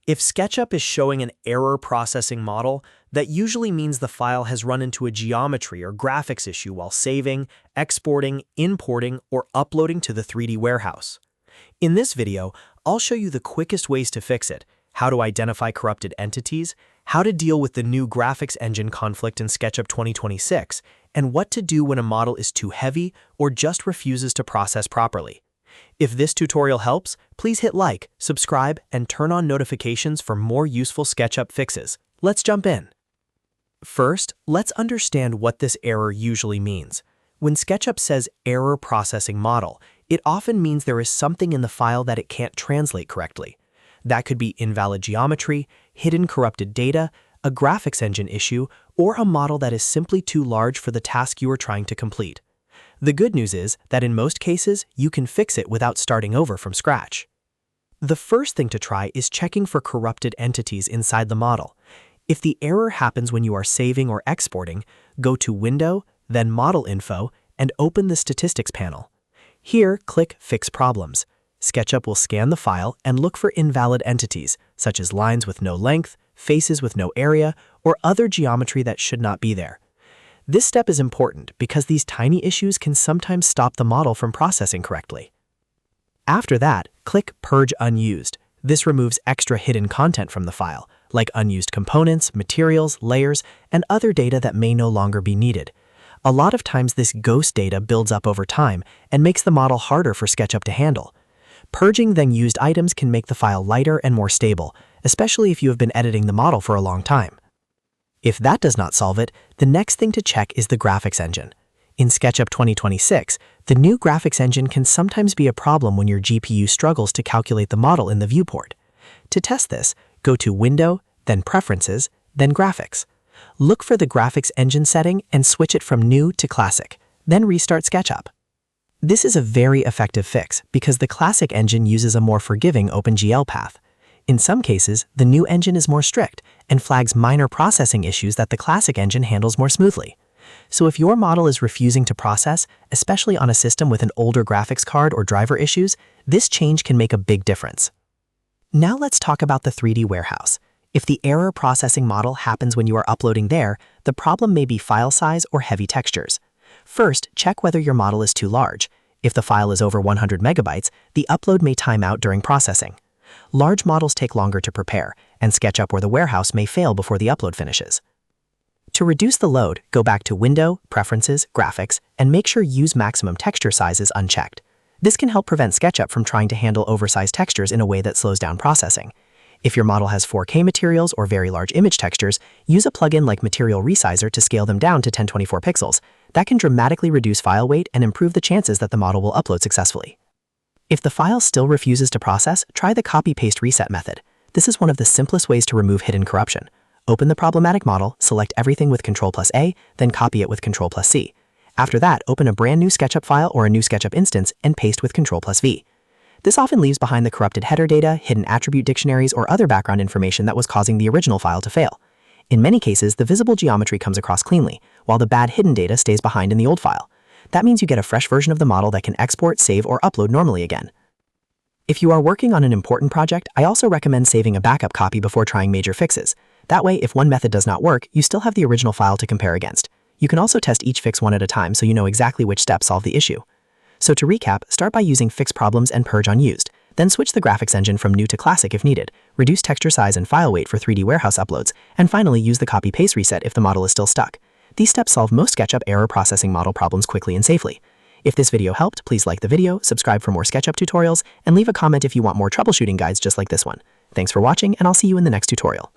If SketchUp is showing an error processing model, that usually means the file has run into a geometry or graphics issue while saving, exporting, importing, or uploading to the 3D warehouse. In this video, I'll show you the quickest ways to fix it, how to identify corrupted entities, how to deal with the new graphics engine conflict in SketchUp 2026, and what to do when a model is too heavy or just refuses to process properly. If this tutorial helps, please hit like, subscribe, and turn on notifications for more useful SketchUp fixes. Let's jump in. First, let's understand what this error usually means. When SketchUp says error processing model, it often means there is something in the file that it can't translate correctly. That could be invalid geometry, hidden corrupted data, a graphics engine issue, or a model that is simply too large for the task you are trying to complete. The good news is that in most cases, you can fix it without starting over from scratch. The first thing to try is checking for corrupted entities inside the model. If the error happens when you are saving or exporting, go to Window, then Model Info, and open the Statistics panel. Here, click Fix Problems. SketchUp will scan the file and look for invalid entities, such as lines with no length, faces with no area, or other geometry that should not be there. This step is important because these tiny issues can sometimes stop the model from processing correctly. After that, click Purge Unused. This removes extra hidden content from the file, like unused components, materials, layers, and other data that may no longer be needed. A lot of times this ghost data builds up over time and makes the model harder for SketchUp to handle. Purging then used items can make the file lighter and more stable, especially if you have been editing the model for a long time. If that does not solve it, the next thing to check is the graphics engine. In SketchUp 2026, the new graphics engine can sometimes be a problem when your GPU struggles to calculate the model in the viewport. To test this, go to Window, then Preferences, then Graphics. Look for the graphics engine setting and switch it from New to Classic, then restart SketchUp. This is a very effective fix because the Classic engine uses a more forgiving OpenGL path. In some cases, the new engine is more strict and flags minor processing issues that the Classic engine handles more smoothly. So if your model is refusing to process, especially on a system with an older graphics card or driver issues, this change can make a big difference. Now let's talk about the 3D warehouse. If the error processing model happens when you are uploading there, the problem may be file size or heavy textures. First, check whether your model is too large. If the file is over 100 megabytes, the upload may time out during processing. Large models take longer to prepare, and SketchUp or the warehouse may fail before the upload finishes. To reduce the load, go back to Window, Preferences, Graphics, and make sure Use Maximum Texture Size is unchecked. This can help prevent SketchUp from trying to handle oversized textures in a way that slows down processing. If your model has 4K materials or very large image textures, use a plugin like Material Resizer to scale them down to 1024 pixels. That can dramatically reduce file weight and improve the chances that the model will upload successfully. If the file still refuses to process, try the Copy-Paste Reset method. This is one of the simplest ways to remove hidden corruption. Open the problematic model, select everything with Ctrl+A, then copy it with Ctrl+C. After that, open a brand new SketchUp file or a new SketchUp instance and paste with Ctrl+V. This often leaves behind the corrupted header data, hidden attribute dictionaries, or other background information that was causing the original file to fail. In many cases, the visible geometry comes across cleanly, while the bad hidden data stays behind in the old file. That means you get a fresh version of the model that can export, save, or upload normally again. If you are working on an important project, I also recommend saving a backup copy before trying major fixes. That way, if one method does not work, you still have the original file to compare against. You can also test each fix one at a time so you know exactly which steps solve the issue. So to recap, start by using Fix Problems and Purge Unused. Then switch the graphics engine from New to Classic if needed, reduce texture size and file weight for 3D warehouse uploads, and finally use the Copy-Paste Reset if the model is still stuck. These steps solve most SketchUp error processing model problems quickly and safely. If this video helped, please like the video, subscribe for more SketchUp tutorials, and leave a comment if you want more troubleshooting guides just like this one. Thanks for watching, and I'll see you in the next tutorial.